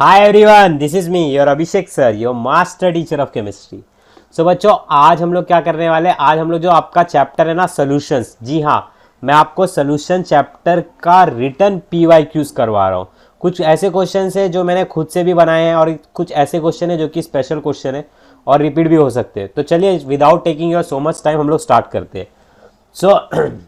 Hi everyone, this is me your Abhishek sir, your master teacher of chemistry. So बच्चों, आज हम लोग क्या करने वाले हैं। आज हम लोग जो आपका चैप्टर है ना सॉल्यूशंस, जी हाँ, मैं आपको सॉल्यूशन चैप्टर का रिटन पीवाईक्यूज करवा रहा हूँ। कुछ ऐसे क्वेश्चन है जो मैंने खुद से भी बनाए हैं और कुछ ऐसे क्वेश्चन है जो कि स्पेशल क्वेश्चन है और रिपीट भी हो सकते हैं। तो चलिए without taking your so much time हम लोग स्टार्ट करते हैं। सो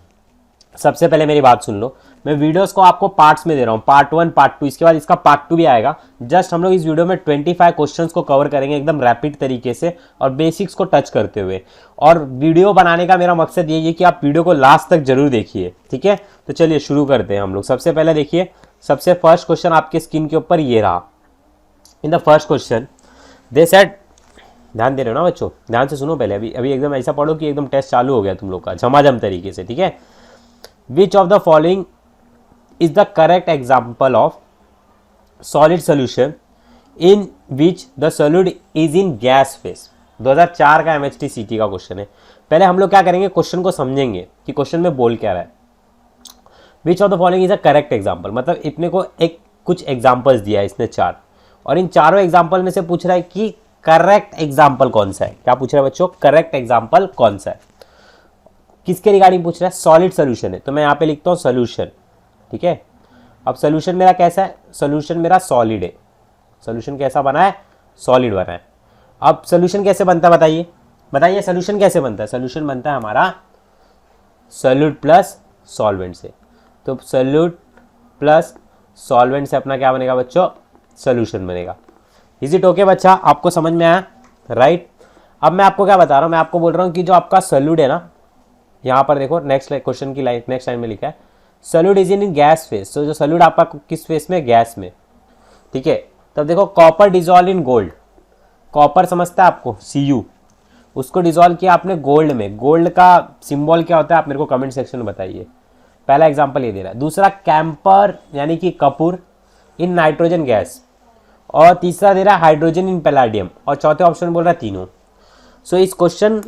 सबसे पहले मेरी बात सुन लो। मैं वीडियोस को आपको पार्ट्स में दे रहा हूँ, पार्ट 1 पार्ट 2, इसके बाद इसका पार्ट 2 भी आएगा। जस्ट हम लोग इस वीडियो में 25 क्वेश्चंस को कवर करेंगे एकदम रैपिड तरीके से और बेसिक्स को टच करते हुए। और वीडियो बनाने का मेरा मकसद यही है कि आप वीडियो को लास्ट तक जरूर देखिए, ठीक है। तो चलिए शुरू करते हैं हम लोग। सबसे पहले देखिए, सबसे फर्स्ट क्वेश्चन आपके स्क्रीन के ऊपर ये रहा। In the first question they said, ध्यान दे रहे हो ना बच्चों, ध्यान से सुनो पहले। अभी एकदम ऐसा पढ़ो कि एकदम टेस्ट चालू हो गया तुम लोग का झमाझम तरीके से, ठीक है। विच of the following is the correct example of solid solution in which the solid is in gas phase। 2004 का MHT-CT का क्वेश्चन है। पहले हम लोग क्या करेंगे, क्वेश्चन को समझेंगे कि क्वेश्चन में बोल क्या रहा है। विच of the following is a correct example, मतलब इतने को एक कुछ एग्जाम्पल्स दिया है इसने 4, और इन चारों एग्जाम्पल में से पूछ रहा है कि करेक्ट एग्जाम्पल कौन सा है। क्या पूछ रहा है बच्चों, करेक्ट एग्जाम्पल कौन सा है। किसके रिगार्डिंग पूछ रहा है, सॉलिड सोल्यूशन है। तो मैं यहाँ पे लिखता हूँ सोल्यूशन, ठीक है। अब सोल्यूशन मेरा कैसा है, सोल्यूशन मेरा सॉलिड है। सोल्यूशन कैसा बना है, सॉलिड बना है। अब सोल्यूशन कैसे बनता है बताइए, बताइए सोल्यूशन कैसे बनता है। सोल्यूशन बनता है हमारा सोल्यूट प्लस सॉल्वेंट से। तो सोल्यूट प्लस सॉल्वेंट से अपना क्या बनेगा बच्चों, सोल्यूशन बनेगा। इज इट ओके बच्चा, आपको समझ में आया, राइट। अब मैं आपको क्या बता रहा हूँ, मैं आपको बोल रहा हूँ कि जो आपका सोल्यूट है ना, यहाँ पर देखो नेक्स्ट क्वेश्चन की लाइन नेक्स्ट लाइन में लिखा है solute is in gas phase. तो जो सोल्यूट आपका किस फेज में, गैस में, ठीक है। तब देखो copper dissolve in gold, copper समझता है आपको, Cu, उसको डिजोल्व किया आपने गोल्ड में। गोल्ड का सिंबल क्या होता है आप मेरे को कमेंट सेक्शन में बताइए। पहला एग्जांपल ये दे रहा है। दूसरा कैंपर यानी कि कपूर इन नाइट्रोजन गैस, और तीसरा दे रहा है हाइड्रोजन इन पैलाडियम, और चौथे ऑप्शन बोल रहा है तीनों। सो इस क्वेश्चन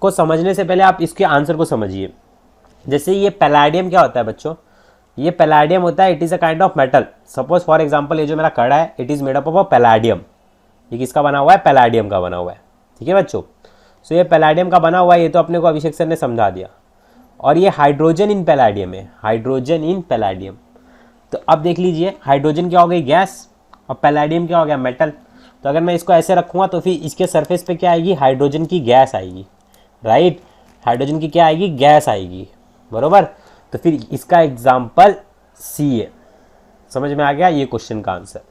को समझने से पहले आप इसके आंसर को समझिए। जैसे ये पैलाडियम क्या होता है बच्चों, ये पैलाडियम होता है, it is a kind of metal. Suppose for example ये जो मेरा कड़ा है, it is made up of a palladium. ये किसका बना हुआ है, पैलाडियम का बना हुआ है, ठीक है बच्चों। सो ये पैलाडियम का बना हुआ है, ये तो अपने को अभिषेक सर ने समझा दिया। और ये हाइड्रोजन इन पैलाडियम है, हाइड्रोजन इन पैलाडियम। तो अब देख लीजिए, हाइड्रोजन क्या हो गई, गैस, और पैलाडियम क्या हो गया, मेटल। तो अगर मैं इसको ऐसे रखूँगा तो फिर इसके सरफेस पे क्या आएगी, हाइड्रोजन की गैस आएगी, राइट। हाइड्रोजन की क्या आएगी, गैस आएगी, बरोबर। तो फिर इसका एग्जाम्पल सी है। समझ में आ गया ये क्वेश्चन का आंसर।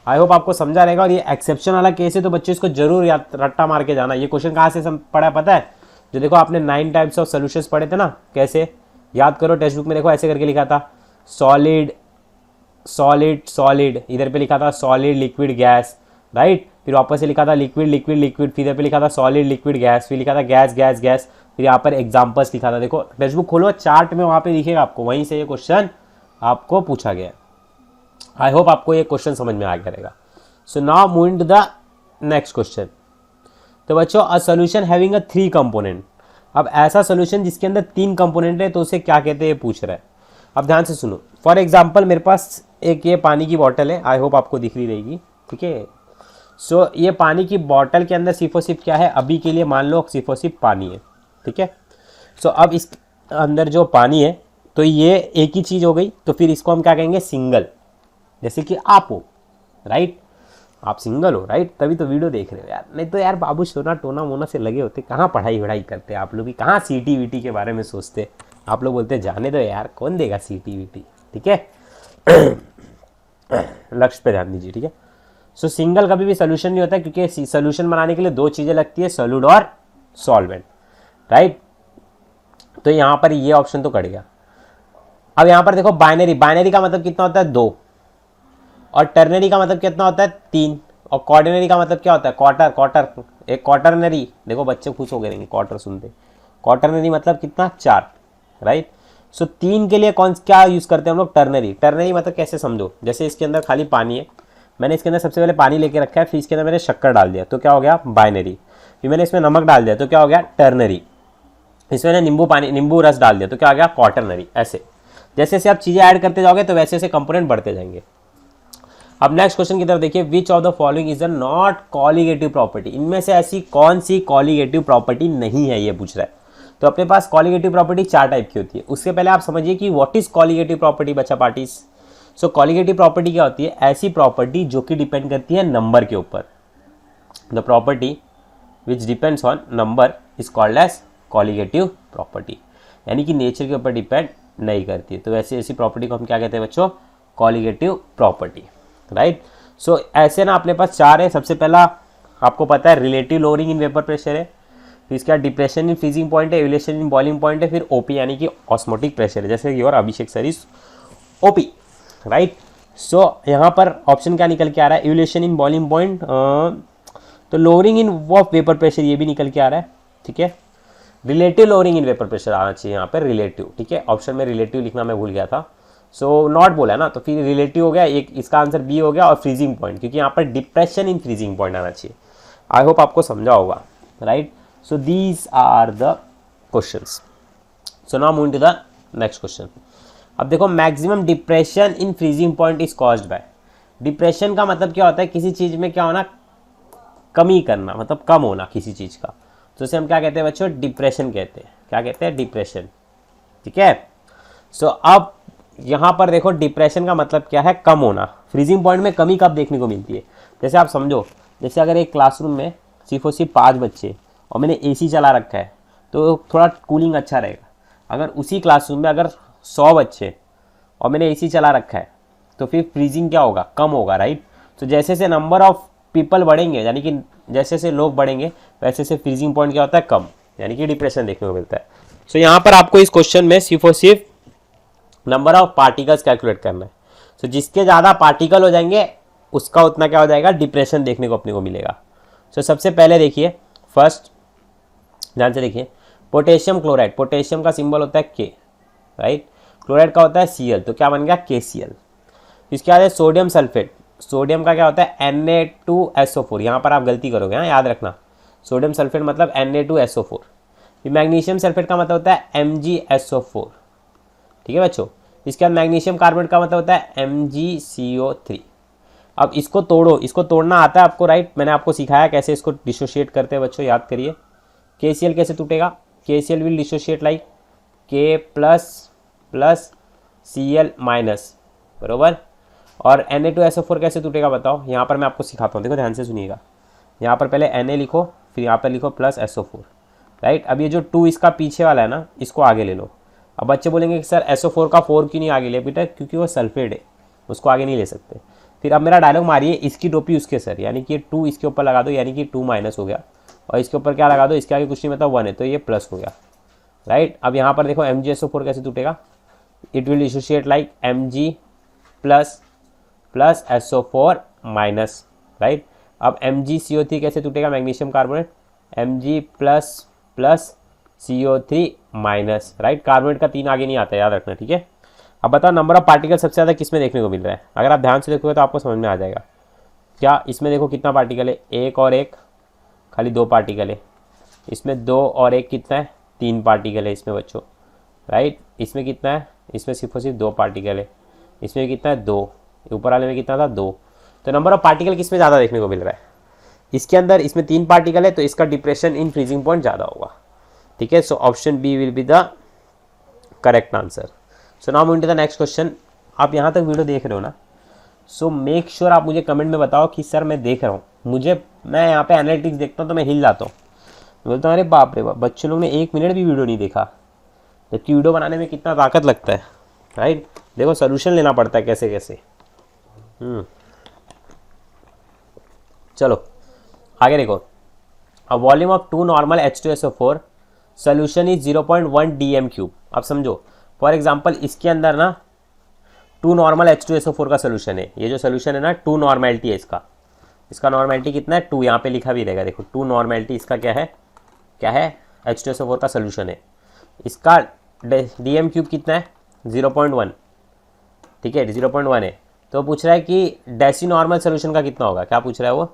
आई होप आपको समझा रहेगा। और ये एक्सेप्शन वाला केस है, तो बच्चों इसको जरूर याद रट्टा मार के जाना। ये क्वेश्चन कहाँ से पढ़ा है पता है, जो देखो आपने 9 टाइप्स ऑफ सोल्यूशंस पढ़े थे ना, कैसे याद करो, टेक्स्ट बुक में देखो ऐसे करके लिखा था, सॉलिड सॉलिड सॉलिड, इधर पे लिखा था सॉलिड लिक्विड गैस, राइट। फिर वापस से लिखा था लिक्विड लिक्विड लिक्विड, फिर इधर पे लिखा था सॉलिड लिक्विड गैस, फिर लिखा था गैस गैस गैस, फिर यहाँ पर एग्जाम्पल्स लिखा था। देखो टेक्स्ट बुक खोलो, चार्ट में वहाँ पे दिखेगा आपको, वहीं से ये क्वेश्चन आपको पूछा गया। आई होप आपको ये क्वेश्चन समझ में आ गया रहेगा। So now moving to the next question. तो बच्चों, a solution having a 3 component. अब ऐसा सोल्यूशन जिसके अंदर 3 कंपोनेंट है तो उसे क्या कहते हैं, ये पूछ रहा है। अब ध्यान से सुनो। फॉर एग्जाम्पल मेरे पास एक ये पानी की बॉटल है, आई होप आपको दिख रही रहेगी, ठीक है। सो ये पानी की बॉटल के अंदर सिर्फ और सिर्फ क्या है, अभी के लिए मान लो सिर्फ और सिर्फ पानी है, ठीक है। सो अब इस अंदर जो पानी है, तो ये एक ही चीज़ हो गई। तो फिर इसको हम क्या कहेंगे, सिंगल। जैसे कि आप हो, राइट, आप सिंगल हो, राइट, तभी तो वीडियो देख रहे हो यार। नहीं तो यार बाबू सोना टोना मोना से लगे होते, कहाँ पढ़ाई वढ़ाई करते आप लोग भी, कहाँ सीटी वीटी के बारे में सोचते। आप लोग बोलते जाने दो यार, कौन देगा सीटी वीटी, ठीक है। लक्ष्य पे ध्यान दीजिए, ठीक है। सो सिंगल कभी भी सोल्यूशन नहीं होता, क्योंकि सोल्यूशन बनाने के लिए 2 चीज़ें लगती है, सोल्यूट और सॉल्वेंट, राइट। तो यहाँ पर ये ऑप्शन तो कट गया। अब यहाँ पर देखो बाइनरी, बाइनरी का मतलब कितना होता है, 2, और टर्नरी का मतलब कितना होता है, 3, और क्वार्टरनरी का मतलब क्या होता है, क्वार्टर, क्वार्टर, एक क्वार्टरनरी। देखो बच्चे खुश हो गए रहेंगे क्वार्टर सुनते, क्वार्टरनरी मतलब कितना, 4, राइट। सो 3 के लिए कौन क्या यूज़ करते हैं हम लोग, टर्नरी। टर्नरी मतलब कैसे समझो, जैसे इसके अंदर खाली पानी है, मैंने इसके अंदर सबसे पहले पानी लेके रखा है, फिर इसके अंदर मैंने शक्कर डाल दिया तो क्या हो गया, बाइनरी। फिर मैंने इसमें नमक डाल दिया तो क्या हो गया, टर्नरी। इसमें नींबू रस डाल दिया तो क्या आ गया, क्वार्टरनरी। ऐसे जैसे जैसे आप चीज़ें ऐड करते जाओगे तो वैसे वैसे कंपोनेंट बढ़ते जाएंगे। अब नेक्स्ट क्वेश्चन की तरफ देखिए, विच of the following is a not colligative property, इनमें से ऐसी कौन सी कॉलीगेटिव प्रॉपर्टी नहीं है, ये पूछ रहा है। तो अपने पास कॉलीगेटिव प्रॉपर्टी 4 टाइप की होती है। उससे पहले आप समझिए कि व्हाट इज कॉलीगेटिव प्रॉपर्टी बच्चा पार्टीज। सो कॉलीगेटिव प्रॉपर्टी क्या होती है, ऐसी प्रॉपर्टी जो कि डिपेंड करती है नंबर के ऊपर। The property which depends on number is called as colligative property, यानी कि नेचर के ऊपर डिपेंड नहीं करती है। तो ऐसी ऐसी प्रॉपर्टी को हम क्या कहते हैं बच्चों, कॉलीगेटिव प्रॉपर्टी, राइट। सो ऐसे ना अपने पास 4 है। सबसे पहला आपको पता है relative lowering in vapour pressure है, फिर इसका डिप्रेशन इन फ्रीजिंग पॉइंट है, एवुलेशन इन बॉइलिंग पॉइंट है, फिर ओपी यानी कि ऑस्मोटिक प्रेशर है, जैसे your Abhishek sir is OP, right. So यहाँ पर ऑप्शन क्या निकल के आ रहा है, एवुलेशन इन बॉइलिंग पॉइंट, तो lowering in of vapour pressure ये भी निकल के आ रहा है, ठीक है। Relative lowering in vapour pressure आना चाहिए यहाँ पर, रिलेटिव, ठीक है। ऑप्शन में रिलेटिव लिखना मैं भूल गया था, सो नॉट बोला ना, तो फिर रिलेटिव हो गया, एक इसका आंसर बी हो गया, और फ्रीजिंग पॉइंट, क्योंकि यहाँ पर डिप्रेशन इन फ्रीजिंग पॉइंट आना चाहिए। आई होप आपको समझा होगा, right. So these are the questions. So now moving to the next question. अब देखो, maximum depression in freezing point is caused by, depression का मतलब क्या होता है, किसी चीज में क्या होना, कमी करना, मतलब कम होना किसी चीज का, तो उसे हम क्या कहते हैं बच्चों, डिप्रेशन कहते हैं। क्या कहते हैं, डिप्रेशन, ठीक है। सो अब यहाँ पर देखो, डिप्रेशन का मतलब क्या है, कम होना। फ्रीजिंग पॉइंट में कमी कब देखने को मिलती है, जैसे आप समझो, जैसे अगर एक क्लासरूम में सिर्फ और सिर्फ 5 बच्चे और मैंने एसी चला रखा है तो थोड़ा कूलिंग अच्छा रहेगा। अगर उसी क्लासरूम में अगर 100 बच्चे और मैंने एसी चला रखा है तो फिर फ्रीजिंग क्या होगा, कम होगा, राइट। तो जैसे जैसे नंबर ऑफ पीपल बढ़ेंगे, यानी कि जैसे जैसे लोग बढ़ेंगे वैसे से फ्रीजिंग पॉइंट क्या होता है, कम, यानी कि डिप्रेशन देखने को मिलता है। सो यहाँ पर आपको इस क्वेश्चन में सिर्फ और सिर्फ नंबर ऑफ पार्टिकल्स कैलकुलेट करना है। सो जिसके ज़्यादा पार्टिकल हो जाएंगे उसका उतना क्या हो जाएगा, डिप्रेशन देखने को अपने को मिलेगा। सो सबसे पहले देखिए, फर्स्ट ध्यान से देखिए, पोटेशियम क्लोराइड, पोटेशियम का सिंबल होता है के, राइट। क्लोराइड का होता है Cl, तो क्या बन गया, KCl। इसके बाद है सोडियम सल्फेट, सोडियम का क्या होता है, Na2SO4, यहाँ पर आप गलती करोगे, हाँ याद रखना, सोडियम सल्फेट मतलब Na2SO4। फिर मैग्नीशियम सल्फेट का मतलब होता है MgSO4, ठीक है बच्चों। इसके बाद मैग्नीशियम कार्बोनेट का मतलब होता है MgCO3। अब इसको तोड़ो, इसको तोड़ना आता है आपको, राइट। मैंने आपको सिखाया कैसे इसको डिसोशिएट करते हैं बच्चों, याद करिए। KCl कैसे टूटेगा, KCl will dissociate like K plus Cl minus, बरोबर। और Na2SO4 कैसे टूटेगा बताओ, यहाँ पर मैं आपको सिखाता हूँ, देखो ध्यान से सुनिएगा। यहाँ पर पहले Na लिखो, फिर यहाँ पर लिखो प्लस SO4, राइट। अब ये जो 2 इसका पीछे वाला है ना, इसको आगे ले लो। अब बच्चे बोलेंगे कि सर SO4 का 4 क्यों नहीं आगे ले, बेटा क्योंकि वो सल्फेट है, उसको आगे नहीं ले सकते। फिर अब मेरा डायलॉग मारिए, इसकी टोपी उसके सर, यानी कि 2 इसके ऊपर लगा दो, यानी कि 2 माइनस हो गया, और इसके ऊपर क्या लगा दो, इसके आगे कुछ नहीं मतलब 1 है, तो ये प्लस हो गया, राइट। अब यहाँ पर देखो MgSO4 कैसे टूटेगा, it will dissociate like Mg plus SO4 minus, right. अब MgCO3 कैसे टूटेगा, magnesium carbonate, Mg plus CO3 minus, right. Carbonate का 3 आगे नहीं आता, याद रखना, ठीक है। अब बताओ नंबर ऑफ पार्टिकल सबसे ज़्यादा किस में देखने को मिल रहा है, अगर आप ध्यान से देखोगे तो आपको समझ में आ जाएगा। क्या इसमें देखो कितना पार्टिकल है, 1 और 1, खाली 2 पार्टिकल है। इसमें 2 और 1 कितना है, 3 पार्टिकल है इसमें बच्चों, राइट। इसमें कितना है, इसमें सिर्फ और सिर्फ 2 पार्टिकल है। इसमें कितना है, 2, ऊपर वाले में कितना था, 2। तो नंबर ऑफ पार्टिकल किस में ज़्यादा देखने को मिल रहा है, इसके अंदर। इसमें 3 पार्टिकल है तो इसका डिप्रेशन इन फ्रीजिंग पॉइंट ज़्यादा होगा, ठीक है। So option B will be the correct answer. So now moving to the next question. आप यहाँ तक वीडियो देख रहे हो ना, सो मेक श्योर आप मुझे कमेंट में बताओ कि सर मैं देख रहा हूँ, मैं यहाँ पे एनालिटिक्स देखता हूँ तो मैं हिल जाता हूँ, बोलता हूँ अरे बाप रे बाप, बच्चों लोग ने 1 मिनट भी वीडियो नहीं देखा, जबकि वीडियो बनाने में कितना ताकत लगता है, राइट। देखो सोल्यूशन लेना पड़ता है कैसे कैसे। चलो आगे देखो, a volume of 2 normal H2SO4 solution is 0.1 dm3। अब समझो, फॉर एग्जांपल इसके अंदर ना 2 नॉर्मल H2SO4 का सोल्यूशन है। ये जो सोल्यूशन है ना, 2 नॉर्मेलिटी है इसका नॉर्मेलिटी कितना है, 2, यहाँ पे लिखा भी रहेगा, देखो 2 नॉर्मेलिटी इसका क्या है H2SO4 का सोल्यूशन है। इसका dm3 कितना है, 0.1, ठीक है, 0.1 है। तो पूछ रहा है कि डेसी नॉर्मल सोल्यूशन का कितना होगा, क्या पूछ रहा है वो,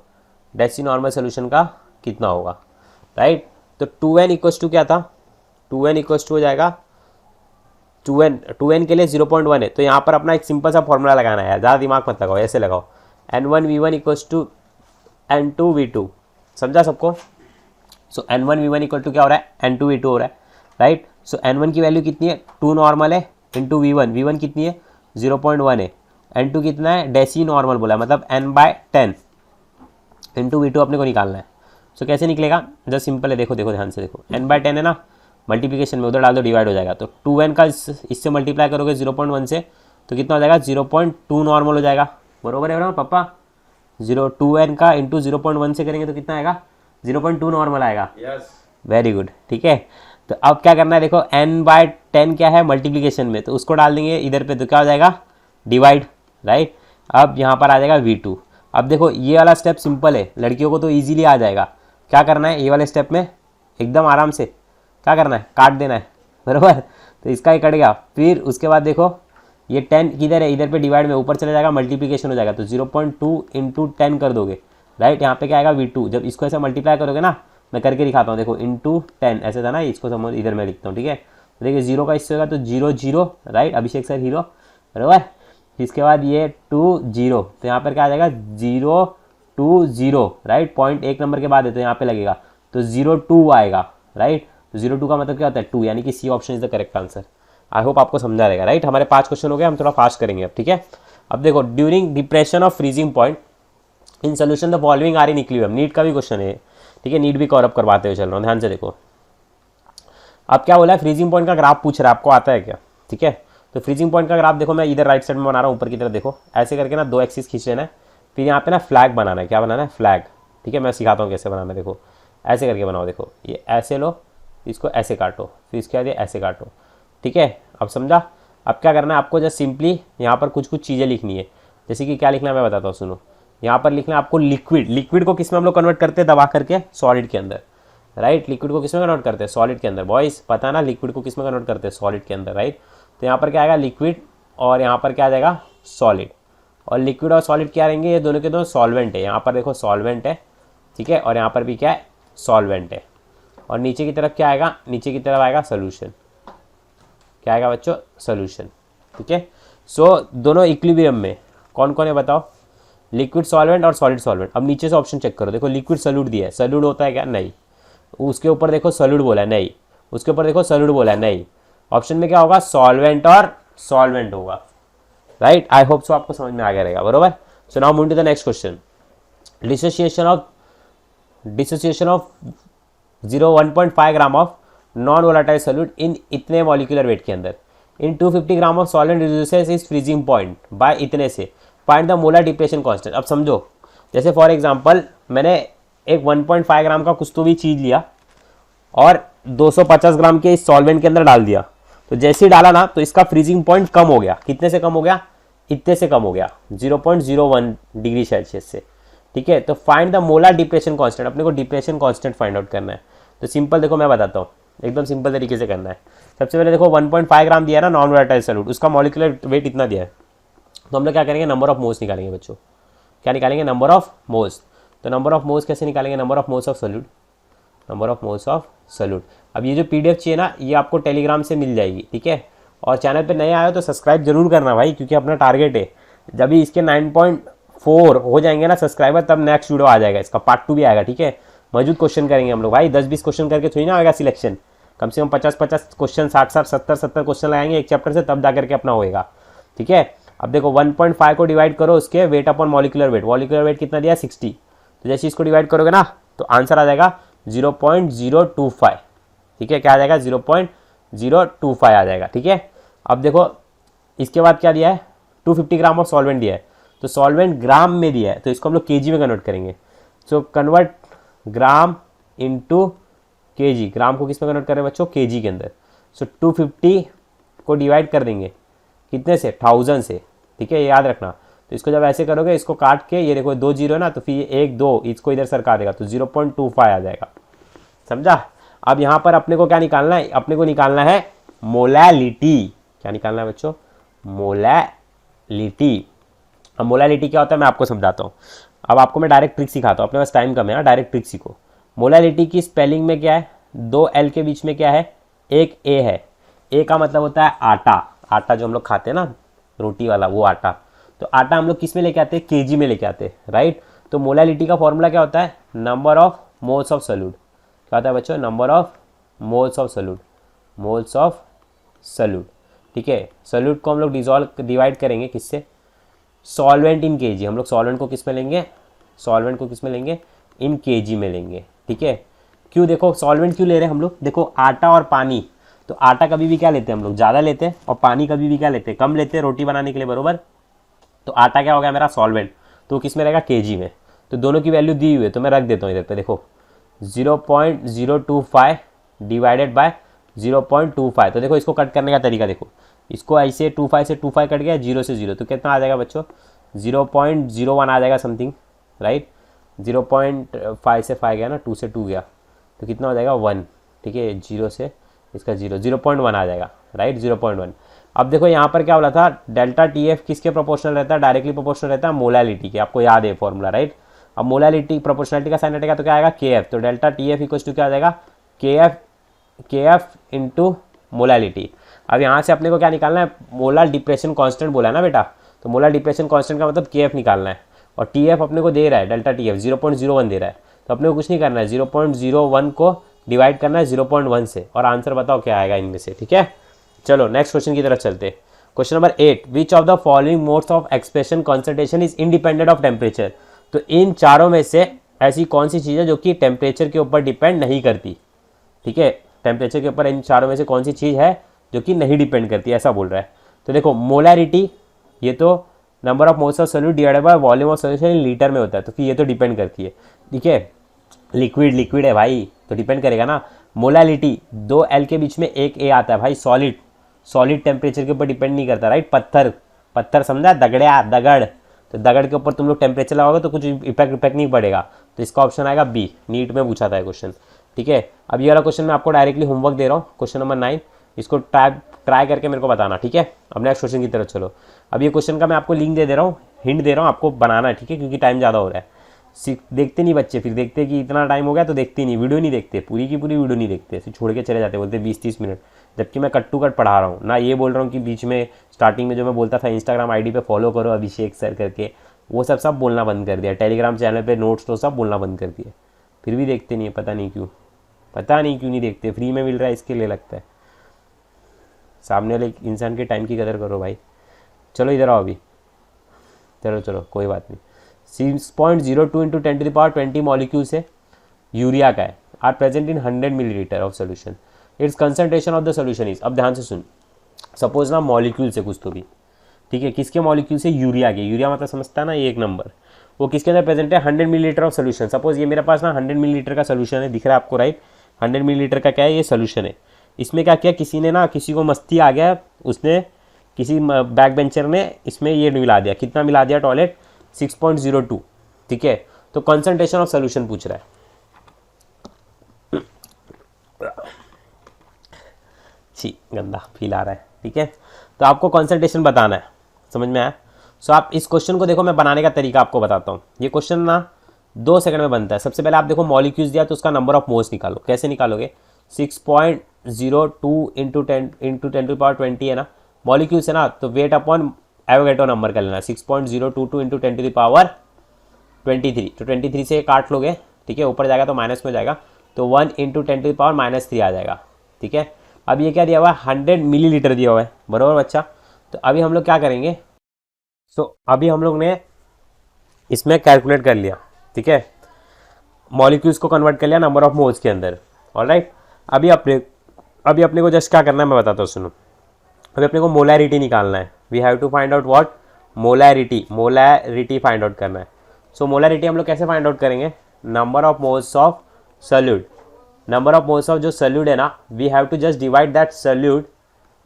डेसी नॉर्मल सोल्यूशन का कितना होगा, राइट। तो 2n इक्वल्स टू क्या था, 2n इक्वल्स टू हो जाएगा 2n के लिए 0.1 है, तो यहाँ पर अपना एक सिंपल सा फॉर्मूला लगाना है, ज़्यादा दिमाग मत लगाओ, ऐसे लगाओ N1V1 इक्वल्स टू N2V2, समझा सबको। सो N1V1 इक्वल टू क्या हो रहा है, N2V2 हो रहा है, राइट। सो N1 की वैल्यू कितनी है, 2 नॉर्मल है इंटू V1, V1 कितनी है 0.1 है, N2 कितना है डेसी नॉर्मल बोला है, मतलब N/10 इंटू V2 अपने को निकालना है। सो कैसे निकलेगा, जस्ट सिंपल है, देखो देखो ध्यान से देखो, N/10 है ना, मल्टीप्लिकेशन में उधर डाल दो, डिवाइड हो जाएगा, तो 2n का इससे मल्टीप्लाई करोगे 0.1 से तो कितना हो जाएगा 0.2 नॉर्मल हो जाएगा, बरोबर है ना पापा। 2n का इंटू 0.1 से करेंगे तो कितना आएगा 0.2 नॉर्मल आएगा, वेरी गुड, ठीक है। तो अब क्या करना है, देखो N/10 क्या है मल्टीप्लिकेशन में, तो उसको डाल देंगे इधर पे, तो क्या हो जाएगा डिवाइड, राइट। अब यहाँ पर आ जाएगा V2। अब देखो ये वाला स्टेप सिंपल है, लड़कियों को तो इजीली आ जाएगा। क्या करना है, ये वाले स्टेप में एकदम आराम से क्या करना है, काट देना है, बराबर। तो इसका ही कट गया, फिर उसके बाद देखो ये 10 किधर है, इधर पे डिवाइड में ऊपर चले जाएगा, मल्टीप्लिकेशन हो जाएगा, तो 0.2 इंटू 10 कर दोगे, राइट। यहाँ पे क्या आएगा V2, जब इसको ऐसे मल्टीप्लाई करोगे ना, मैं करके दिखाता हूँ, देखो इंटू 10 ऐसे था ना, इसको समझ, इधर मैं लिखता हूँ, ठीक है। तो देखिए 0 का इससे होगा तो 0 0, राइट, अभिषेक सर हीरो, बराबर। इसके बाद ये 2 0, तो यहाँ पर क्या आ जाएगा 0 2 0, राइट, पॉइंट एक नंबर के बाद है तो यहाँ पे लगेगा, तो 0.2 आएगा, राइट। तो 0.2 का मतलब क्या होता है 2, यानी कि C option is the correct answer. I hope आपको समझा रहेगा, राइट। हमारे 5 क्वेश्चन हो गए, हम थोड़ा फास्ट करेंगे अब, ठीक है। अब देखो during depression of freezing point in solution the following are in equilibrium, NEET का भी क्वेश्चन है, ठीक है, नीट भी कवर अप करवाते हुए चल रहा हूँ, ध्यान से देखो। अब क्या बोला है, फ्रीजिंग पॉइंट का ग्राफ पूछ रहा है, आपको आता है क्या, ठीक है। तो फ्रीजिंग पॉइंट का ग्राफ देखो, मैं इधर राइट साइड में बना रहा हूँ, ऊपर की तरफ देखो, ऐसे करके ना 2 एक्सिस खींच लेना है, फिर यहाँ पे ना फ्लैग बनाना है, क्या बनाना है फ्लैग, ठीक है। मैं सिखाता हूँ कैसे बनाना है, देखो ऐसे करके बनाओ, देखो ये ऐसे लो, इसको ऐसे काटो, फिर इसके बाद ये ऐसे काटो, ठीक है। अब समझा। अब क्या करना है आपको, जस्ट सिंपली यहाँ पर कुछ कुछ चीज़ें लिखनी है, जैसे कि क्या लिखना है मैं बताता हूँ, सुनो। यहाँ पर लिखना है आपको लिक्विड, लिक्विड को किस में हम लोग कन्वर्ट करते हैं, दबा करके सॉलिड के अंदर, राइट। लिक्विड को किस में कन्वर्ट करते हैं, सॉलिड के अंदर, बॉयज पता है ना, लिक्विड को किस में कन्वर्ट करते हैं, सॉलिड के अंदर, राइट। तो यहाँ पर क्या आएगा लिक्विड, और यहाँ पर क्या आ जाएगा सॉलिड, और लिक्विड और सॉलिड क्या रहेंगे, ये दोनों के दोनों सॉल्वेंट है, यहाँ पर देखो सॉल्वेंट है, ठीक है, और यहाँ पर भी क्या है सॉल्वेंट है, और नीचे की तरफ क्या आएगा, नीचे की तरफ आएगा सोल्यूशन, क्या आएगा बच्चों सोल्यूशन, ठीक है। सो दोनों इक्विलिब्रियम में कौन कौन है बताओ, लिक्विड सॉल्वेंट और सॉलिड सॉल्वेंट। अब नीचे से ऑप्शन चेक करो, देखो लिक्विड सॉल्यूट दिया है, सॉल्यूट होता है क्या, नहीं। उसके ऊपर देखो सॉल्यूट बोला है, नहीं। उसके ऊपर देखो सॉल्यूट बोला है, नहीं। ऑप्शन में क्या होगा, सॉल्वेंट और सॉल्वेंट होगा, राइट। आई होप सो आपको समझ में आ गया रहेगा, बरोबर। So now move to the next question, dissociation of 1.5 gram of non volatile solute in इतने मॉलिक्यूलर वेट के अंदर, in 250 gram of solvent reduces is freezing point by इतने से, find the molar depression constant. अब समझो, जैसे for example मैंने एक 1.5 ग्राम का कुछ तो भी चीज़ लिया और 250 ग्राम के इस सॉल्वेंट के अंदर डाल दिया, तो जैसे ही डाला ना तो इसका फ्रीजिंग पॉइंट कम हो गया, कितने से कम हो गया, इतने से कम हो गया, 0.01 डिग्री सेल्सियस से, ठीक है। तो find the molar depression constant, अपने को डिप्रेशन कांस्टेंट फाइंड आउट करना है। तो सिंपल देखो मैं बताता हूँ, एकदम सिंपल तरीके से करना है। सबसे पहले देखो 1.5 ग्राम दिया ना नॉन वोलेटाइल सॉल्यूट, उसका मॉलिक्यूलर वेट इतना दिया है, तो हम लोग क्या करेंगे, नंबर ऑफ मोल्स निकालेंगे बच्चों, क्या निकालेंगे, नंबर ऑफ मोल्स। तो नंबर ऑफ मोल्स कैसे निकालेंगे, number of moles of solute, number of moles of solute. अब ये जो पीडीएफ चाहिए ना, ये आपको टेलीग्राम से मिल जाएगी, ठीक है। और चैनल पे नए आए हो तो सब्सक्राइब जरूर करना भाई, क्योंकि अपना टारगेट है, जब भी इसके 9.4 हो जाएंगे ना सब्सक्राइबर, तब नेक्स्ट वीडियो आ जाएगा, इसका पार्ट 2 भी आएगा, ठीक है। मौजूद क्वेश्चन करेंगे हम लोग भाई, 10-20 क्वेश्चन करके थोड़ी ना आएगा सिलेक्शन, कम से कम 50-50 क्वेश्चन, 60-60 70-70 क्वेश्चन लगाएंगे एक चैप्टर से, तब जा करके अपना होएगा, ठीक है। अब देखो 1.5 को डिवाइड करो उसके weight upon molecular weight, molecular weight कितना दिया 60, तो जैसे इसको डिवाइड करोगे ना तो आंसर आ जाएगा 0.025, ठीक है। क्या आ जाएगा 0.025 आ जाएगा, ठीक है। अब देखो इसके बाद क्या दिया है, 250 ग्राम ऑफ सॉल्वेंट दिया है, तो सॉल्वेंट ग्राम में दिया है, तो इसको हम लोग केजी में कन्वर्ट करेंगे। So convert gram into KG, gram को किस में कन्वर्ट कर रहे हैं बच्चों, केजी के अंदर। सो 250 को डिवाइड कर देंगे कितने से, 1000 से, ठीक है, ये याद रखना। तो इसको जब ऐसे करोगे, इसको काट के, ये देखो 2 0 है ना, तो फिर 1 2 इसको इधर सरका देगा, तो 0.25 आ जाएगा, समझा। अब यहाँ पर अपने को क्या निकालना है, अपने को निकालना है मोलैलिटी, क्या निकालना है बच्चों, मोलैलिटी। अब मोलैलिटी क्या होता है मैं आपको समझाता हूँ। अब आपको मैं डायरेक्ट ट्रिक सिखाता हूँ, अपने पास टाइम कम है, डायरेक्ट ट्रिक सीखो। मोलैलिटी की स्पेलिंग में क्या है, 2 L के बीच में क्या है, एक A है। A का मतलब होता है आटा, आटा जो हम लोग खाते हैं ना रोटी वाला, वो आटा। तो आटा हम लोग किस में लेके आते हैं, केजी में लेके आते हैं, राइट। तो मोलालिटी का फॉर्मूला क्या होता है, number of moles of solute. क्या होता है बच्चों, number of moles of solute, moles of solute, ठीक है। सॉल्यूट को हम लोग डिवाइड करेंगे किससे, सॉल्वेंट इन केजी। हम लोग सॉल्वेंट को किस में लेंगे, सॉल्वेंट को किस में लेंगे, इन केजी में लेंगे, ठीक है। क्यों, देखो सॉल्वेंट क्यों ले रहे हैं हम लोग, देखो आटा और पानी, तो आटा कभी भी क्या लेते हैं हम लोग, ज़्यादा लेते हैं, और पानी कभी भी क्या लेते हैं, कम लेते हैं रोटी बनाने के लिए, बरोबर। तो आटा क्या हो गया मेरा सॉल्वेंट, तो किस में रहेगा, केजी में। तो दोनों की वैल्यू दी हुई है, तो मैं रख देता हूँ इधर पे, देखो 0.025 डिवाइडेड बाय 0.25। तो देखो इसको कट करने का तरीका देखो, इसको ऐसे 25 से 25 कट गया, 0 से 0, तो कितना आ जाएगा बच्चों, 0.01 आ जाएगा समथिंग, राइट। 0.5 से 5 गया ना, 2 से 2 गया, तो कितना हो जाएगा 1, ठीक है। 0 से इसका 0.1 आ जाएगा, राइट, 0.1। अब देखो यहाँ पर क्या बोला था, डेल्टा टी एफ किसके प्रोपोर्शनल रहता है, डायरेक्टली प्रोपोर्शनल रहता है मोलालिटी के, आपको याद है फॉर्मूला, राइट। अब मोलालिटी प्रोपोर्शनलिटी का साइन हटेगा तो क्या आएगा, के एफ। तो delta T F equal to क्या आ जाएगा, के एफ इंटू मोलालिटी। अब यहाँ से अपने को क्या निकालना है, मोलर डिप्रेशन कांस्टेंट बोला है ना बेटा, तो मोलर डिप्रेशन कांस्टेंट का मतलब के एफ निकालना है, और टी एफ अपने को दे रहा है, डेल्टा टी एफ 0.01 दे रहा है, तो अपने को कुछ नहीं करना है, 0.01 को डिवाइड करना है 0.1 से, और आंसर बताओ क्या आएगा इनमें से, ठीक है। चलो नेक्स्ट क्वेश्चन की तरफ चलते हैं। Question number 8, which of the following modes of expression concentration is independent of temperature. तो इन चारों में से ऐसी कौन सी चीज़ है जो कि टेम्परेचर के ऊपर डिपेंड नहीं करती, ठीक है। टेम्परेचर के ऊपर इन चारों में से कौन सी चीज़ है जो कि नहीं डिपेंड करती, ऐसा बोल रहा है। तो देखो मोलैरिटी, ये तो number of moles of solute divided by volume of solution in litre में होता है, तो फिर ये तो डिपेंड करती है, ठीक है। लिक्विड है भाई, तो डिपेंड करेगा ना। मोलैलिटी, 2 L के बीच में एक A आता है भाई, सॉलिड टेम्परेचर के ऊपर डिपेंड नहीं करता, राइट। पत्थर समझा, दगड़, तो दगड़ के ऊपर तुम लोग टेम्परेचर लगाओगे तो कुछ इफेक्ट नहीं पड़ेगा, तो इसका ऑप्शन आएगा बी। नीट में पूछा था क्वेश्चन, ठीक है। अब ये वाला क्वेश्चन मैं आपको डायरेक्टली होमवर्क दे रहा हूँ, क्वेश्चन नंबर 9, इसको ट्राई करके मेरे को बताना, ठीक है। अब नेक्स्ट क्वेश्चन की तरफ चलो। अब ये क्वेश्चन का मैं आपको लिंक दे रहा हूँ, हिंट दे रहा हूँ, आपको बनाना है, ठीक है, क्योंकि टाइम ज़्यादा हो रहा है। देखते नहीं बच्चे, फिर देखते कि इतना टाइम हो गया तो देखते नहीं, वीडियो नहीं देखते, पूरी की पूरी वीडियो नहीं देखते, फिर छोड़ के चले जाते, बोलते 20-30 मिनट, जबकि मैं कट टू कट पढ़ा रहा हूँ ना। ये बोल रहा हूँ कि बीच में स्टार्टिंग में जो मैं बोलता था इंस्टाग्राम आईडी पे फॉलो करो अभिषेक सर करके, वो सब बोलना बंद कर दिया, टेलीग्राम चैनल पे नोट्स तो सब बोलना बंद कर दिया, फिर भी देखते नहीं है, पता नहीं क्यों नहीं देखते। फ्री में मिल रहा है इसके लिए लगता है। सामने वाले इंसान के टाइम की कदर करो भाई। चलो इधर आओ अभी, चलो कोई बात नहीं। 6.02 इंटू 10⁻20 मॉलिक्यूल्स है, यूरिया का है, are present in 100 millilitre of solution, its concentration of the solution is. अब ध्यान से सुन, सपोज ना मॉलिक्यूल से कुछ तो भी, ठीक है, किसके मॉलिक्यूल से, यूरिया के। यूरिया मतलब समझता है ना, ये 1 नंबर, वो किसके अंदर प्रेजेंट है, 100 मिलीलीटर ऑफ सोल्यूशन। सपोज ये मेरे पास ना 100 मिलीलीटर का सोल्यूशन है, दिख रहा है आपको, राइट। 100 मिलीलीटर का क्या है, ये सोल्यूशन है। इसमें क्या किया, किसी को मस्ती आ गया, उसने किसी बैक बेंचर ने इसमें ये मिला दिया, कितना मिला दिया, टॉयलेट 6.02, ठीक है। तो कंसंट्रेशन ऑफ सोल्यूशन पूछ रहा है, छी गंदा फील आ रहा है, ठीक है। तो आपको कंसंट्रेशन बताना है, समझ में आया। सो आप इस क्वेश्चन को देखो, मैं बनाने का तरीका आपको बताता हूँ। ये क्वेश्चन ना 2 सेकंड में बनता है। सबसे पहले आप देखो मॉलिक्यूल्स दिया तो उसका नंबर ऑफ मोल्स निकालो। कैसे निकालोगे, 6.02 इंटू 10⁻20 है ना, मॉलिक्यूल्स है ना, तो वेट अपॉन एवोगैड्रो नंबर कर लेना, 6.022 इंटू 10⁻23, तो 23 से काट लोगे, ठीक है, ऊपर जाएगा तो माइनस में जाएगा, तो 1 इंटू 10⁻³ आ जाएगा, ठीक है। अब ये क्या दिया हुआ है, 100 मिलीलीटर दिया हुआ है, बराबर बच्चा। तो अभी हम लोग क्या करेंगे, अभी हम लोग ने इसमें कैलकुलेट कर लिया, ठीक है, मॉलिक्यूल्स को कन्वर्ट कर लिया नंबर ऑफ मोल्स के अंदर, ऑलराइट। अभी अपने को जस्ट क्या करना है मैं बताता हूँ, सुनो। अभी अपने को मोलैरिटी निकालना है, we have to find out what, molarity find out करना है। सो मोलैरिटी हम लोग कैसे फाइंड आउट करेंगे, number of moles of solute, number of moles of जो सॉल्यूट है ना, we have to just divide that solute,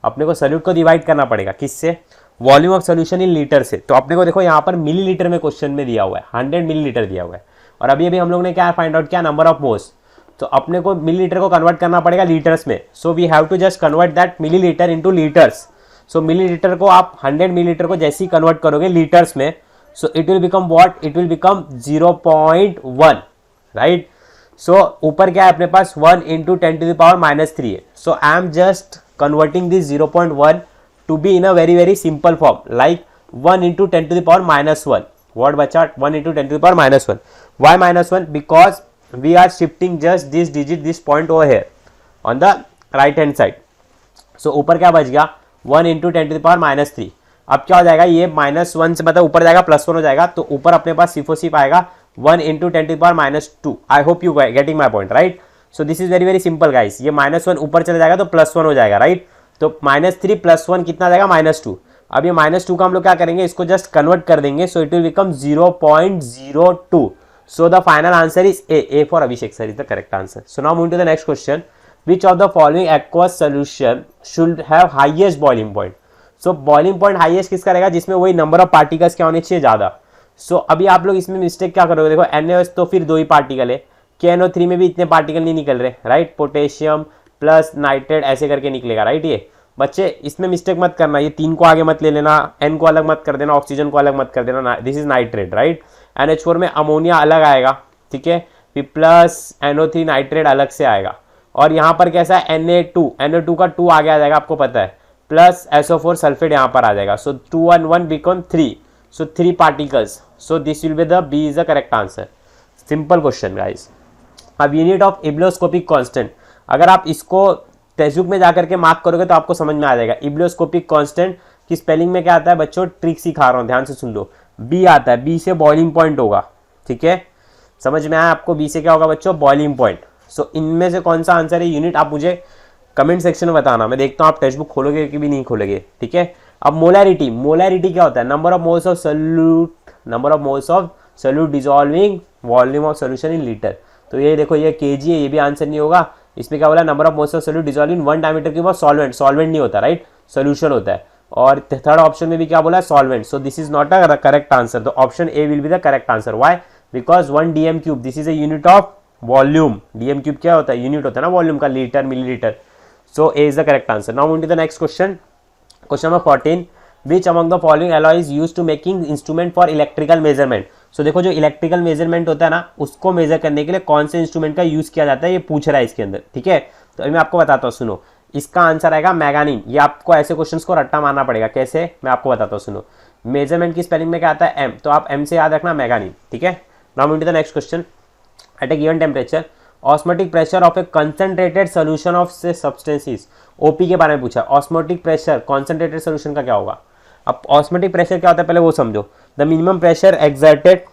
अपने को सॉल्यूट को डिवाइड करना पड़ेगा किससे, volume of solution in litre से। तो अपने को देखो यहाँ पर मिलीलीटर में क्वेश्चन में दिया हुआ है, 100 मिलीलीटर दिया हुआ है, और अभी हम लोग ने क्या फाइंड आउट किया, नंबर ऑफ मोल्स। तो अपने को मिलीलीटर को कन्वर्ट करना पड़ेगा लीटर्स में, so we have to just convert that millilitre into litres. So millilitre को आप 100 मिलीलीटर को जैसे ही कन्वर्ट करोगे लीटर्स में, so it will become what, it will become 0.1, right. So ऊपर क्या है अपने पास, 1 इंटू 10⁻³ है। So I am just converting this 0.1 to be in a very very simple form, like 1 into 10 to the power -1. What बचा 1 into 10 to the power -1. Why -1? Because we are shifting just this digit this point over here on the right hand side. So ऊपर क्या बच गया 1 into 10 to the power -3. अब क्या हो जाएगा ये -1 से मतलब ऊपर जाएगा +1 हो जाएगा, तो ऊपर अपने पास सिर्फ और सिर्फ आएगा 1 into 10 to the power -2. I hope you getting my point, right. So this is very very simple guys. ये -1 ऊपर चले जाएगा तो +1 हो जाएगा, राइट. तो -3 + 1 कितना जाएगा -2. अब ये -2 का हम लोग क्या करेंगे, इसको जस्ट कन्वर्ट कर देंगे. So it will become 0.02. So the final answer is A for Abhishek sir is the correct answer. So now move to the next question. Which of the following aqueous solution should have highest boiling point? So boiling point highest किसका रहेगा, जिसमें वही number of particles क्या होने चाहिए ज्यादा. सो अभी आप लोग इसमें मिस्टेक क्या करोगे, देखो NaOH तो फिर 2 ही पार्टिकल है, KNO3 में भी इतने पार्टिकल नहीं निकल रहे, राइट. पोटेशियम प्लस नाइट्रेट ऐसे करके निकलेगा, राइट. ये बच्चे इसमें मिस्टेक मत करना, ये 3 को आगे मत ले लेना, N को अलग मत कर देना, ऑक्सीजन को अलग मत कर देना. This is nitrate, right. NH4 में अमोनिया अलग आएगा, ठीक है, फिर प्लस NO3 नाइट्रेट अलग से आएगा. और यहाँ पर कैसा है NO2 का 2 आगे आ जाएगा, आपको पता है, प्लस SO4 सल्फेट यहाँ पर आ जाएगा. सो 2 and 1 become 3. So 3 particles. So this will be the B is the correct answer. Simple question guys. अब यूनिट ऑफ इब्लियोस्कोपिक कांस्टेंट, अगर आप इसको टेक्स्ट में जाकर के मार्क करोगे तो आपको समझ में आ जाएगा. इब्लियोस्कोपिक कांस्टेंट की स्पेलिंग में क्या आता है बच्चों, ट्रिक सिखा रहा हूँ, ध्यान से सुन लो. B आता है, B से बॉइलिंग पॉइंट होगा, ठीक है. समझ में आया आपको, B से क्या होगा बच्चों, बॉइलिंग पॉइंट. सो इनमें से कौन सा आंसर है यूनिट, आप मुझे कमेंट सेक्शन में बताना. मैं देखता हूँ आप टेक्स्ट बुक खोलोगे कि भी नहीं खोलोगे, ठीक है. अब मोलैरिटी क्या होता है, number of moles of solute dissolving volume of solution in litre. तो ये देखो ये kg है, ये भी आंसर नहीं होगा. इसमें क्या बोला, number of moles of solute dissolving 1 diameter के बाद सॉल्वेंट नहीं होता, राइट, सोल्यूशन होता है. और थर्ड ऑप्शन में भी क्या बोला, solvent. So this is not a correct answer. तो option A will be the correct answer. Why, because 1 dm³ this is a unit of volume. dm³ क्या होता है, यूनिट होता है ना वॉल्यूम का, litre millilitre. So A is the correct answer. Now move to the next question. Question number 14. Which among the following alloy is used to making instrument for electrical measurement. So देखो जो electrical measurement होता है ना, उसको major करने के लिए कौन से इंस्ट्रूमेंट का यूज किया जाता है, ये पूछ रहा है इसके अंदर, ठीक है. तो अभी मैं आपको बताता हूँ, सुनो. इसका आंसर आएगा मैग्नीन. ये आपको ऐसे क्वेश्चंस को रट्टा मारना पड़ेगा. कैसे, मैं आपको बताता हूँ, सुनो. मेजरमेंट की स्पेलिंग में क्या आता है, M, तो आप M से याद रखना मैग्नीन, ठीक है. Now move to the next question. At a given temperature osmotic pressure of a concentrated solution of से सब्सटेंसेस. ओपी के बारे में पूछा. ऑस्मोटिक प्रेशर कॉन्सेंट्रेटेड सोल्यूशन का क्या होगा. अब ऑस्मोटिक प्रेशर क्या होता है पहले वो समझो. The minimum pressure exerted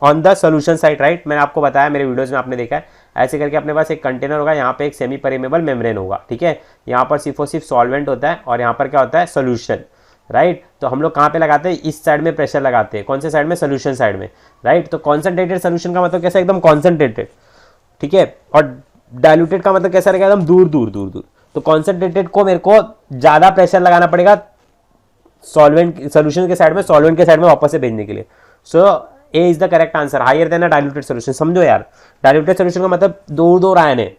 on the solution side, right. मैंने आपको बताया, मेरे वीडियोज में आपने देखा है. ऐसे करके अपने पास एक कंटेनर होगा, यहाँ पे एक सेमी परमेबल मेम्ब्रेन होगा, ठीक है. यहाँ पर सिर्फ और सिर्फ सॉल्वेंट होता है और यहाँ पर क्या होता है, सोल्यूशन, राइट. तो हम लोग कहाँ पे लगाते हैं, इस साइड में प्रेशर लगाते हैं. कौन से साइड में, सोल्यूशन साइड में, राइट. तो कॉन्सेंट्रेटेड सोल्यूशन का मतलब कैसा, एकदम कॉन्सेंट्रेटेड, ठीक है. और डायल्यूटेड का मतलब कैसा रहेगा, एकदम दूर दूर दूर दूर. तो कॉन्सेंट्रेटेड को मेरे को ज्यादा प्रेशर लगाना पड़ेगा सॉल्वेंट सोल्यूशन के साइड में, सॉल्वेंट के साइड में वापस से भेजने के लिए. So A is the correct answer. Higher than a diluted solution. समझो यार, डायल्यूटेड सोल्यूशन का मतलब दूर दूर आयन है,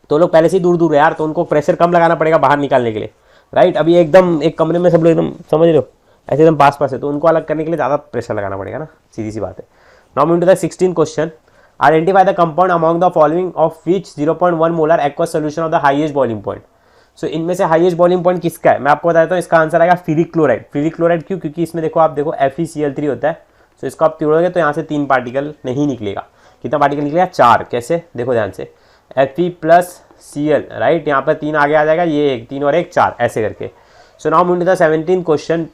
तो लोग पहले से ही दूर दूर है यार, तो उनको प्रेशर कम लगाना पड़ेगा बाहर निकालने के लिए, राइट. अभी एकदम एक कमरे में सब लोग एकदम, समझ रहे हो, ऐसे एकदम पास पास है, तो उनको अलग करने के लिए ज़्यादा प्रेशर लगाना पड़ेगा ना, सीधी सी बात है. Now move to the 16th question. Identify the compound among the following of which 0.1 molar aqueous solution of the highest boiling point. So इनमें से हाईएस्ट बॉइलिंग पॉइंट किसका है, मैं आपको बताता हूँ. इसका आंसर आएगा फेरिक क्लोराइड. फेरिक क्लोराइड क्यों, क्योंकि इसमें देखो आप देखो FeCl3 होता है. सो इसको आप तोड़ोगे तो यहाँ से 3 पार्टिकल नहीं निकलेगा. कितना पार्टिकल निकलेगा, 4. कैसे, देखो ध्यान से, Fe प्लस Cl, राइट. यहाँ पर 3 आगे आ जाएगा, ये 1, 3 और 1 4 ऐसे करके. So now move to the 17th question.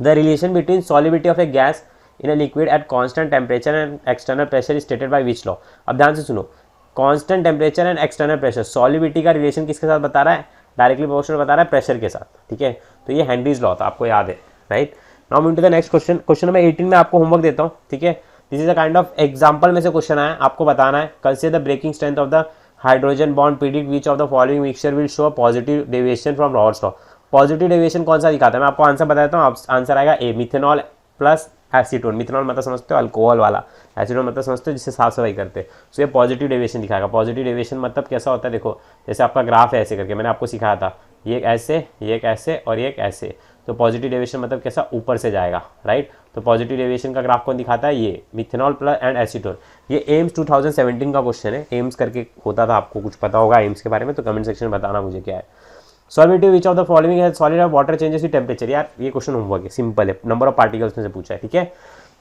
The relation between solubility of a gas in a liquid at constant temperature and external pressure is stated by which law. अब ध्यान से सुनो. Constant temperature and external pressure, solubility का relation किसके साथ बता रहा है, डायरेक्टली प्रोपोर्शनल बता रहा है प्रेशर के साथ, ठीक है. तो ये हेनरीज लॉ था, आपको याद है, right. Now move to the next question. Question number 18 में आपको होमवर्क देता हूँ, ठीक है. This is a kind of example में से क्वेश्चन आया, आपको बताना है. Consider the breaking strength of the hydrogen bond, predict which of the following mixture will show positive deviation from Raoult's law. Positive deviation कौन सा दिखाता है, मैं आपको आंसर बता देता हूँ. आंसर आएगा ए, मिथेनॉल प्लस एसीटोन. मिथेनॉल मतलब समझते हो अल्कोहल वाला, एसीटोन मतलब समझते हो जिससे साफ सफाई करते हैं. सो ये पॉजिटिव डेविएशन दिखाएगा. पॉजिटिव डेविएशन मतलब कैसा होता है, देखो जैसे आपका ग्राफ है ऐसे करके, मैंने आपको सिखाया था, ये एक ऐसे, ये एक ऐसे और ये एक ऐसे. तो पॉजिटिव डेविएशन मतलब कैसा, ऊपर से जाएगा, राइट. तो पॉजिटिव डेविएशन का ग्राफ कौन दिखाता है, ये मिथेनॉल प्लस एंड एसीटोन. ये एम्स 2017 का क्वेश्चन है. एम्स करके होता था, आपको कुछ पता होगा एम्स के बारे में तो कमेंट सेक्शन में बताना मुझे क्या है. सॉल्वेटिव विच ऑफ द फॉलोइंग है solid of water changes with temperature. यार ये क्वेश्चन होमवर्क है, सिंपल है, नंबर ऑफ पार्टिकल्स में से पूछा है, ठीक है।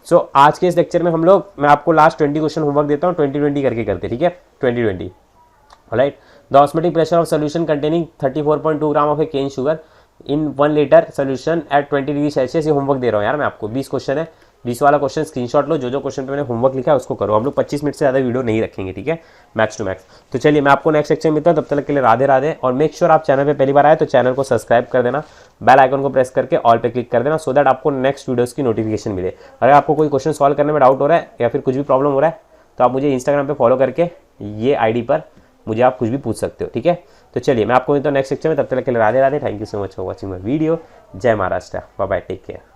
सो आज के इस लेक्चर में हम लोग, मैं आपको लास्ट 20 क्वेश्चन होमवर्क देता हूँ, 20-20 करके करते, ठीक है, 20-20। Right, the osmotic pressure of solution containing 34.2 gram of a cane sugar in 1 litre solution at 20 degree Celsius. ये होमवर्क दे रहा हूँ यार मैं आपको, 20 क्वेश्चन है, 20 वाला क्वेश्चन स्क्रीनशॉट लो, जो क्वेश्चन पे मैंने होमवर्क लिखा है उसको करो। हम लोग 25 मिनट से ज़्यादा वीडियो नहीं रखेंगे, ठीक है, मैक्स टू मैक्स। तो चलिए मैं आपको नेक्स्ट लेक्चर में मिलता हूँ, तब तक के लिए राधे राधे। और मेक श्योर आप चैनल पे पहली बार आए तो चैनल को सब्सक्राइब कर देना, बेल आइकन को प्रेस करके ऑल पे क्लिक कर देना, सो दैट आपको नेक्स्ट वीडियोस की नोटिफिकेशन मिले। अगर आपको कोई क्वेश्चन सॉल्व करने में डाउट हो रहा है या फिर कुछ भी प्रॉब्लम हो रहा है तो आप मुझे इंस्टाग्राम पे फॉलो करके ये आईडी पर मुझे आप कुछ भी पूछ सकते हो, ठीक है। तो चलिए मैं आपको मिलता हूँ नेक्स्ट लेक्चर में, तब तक के लिए Radhe Radhe. Thank you so much for watching my video. जय Maharashtra, bye bye, take care.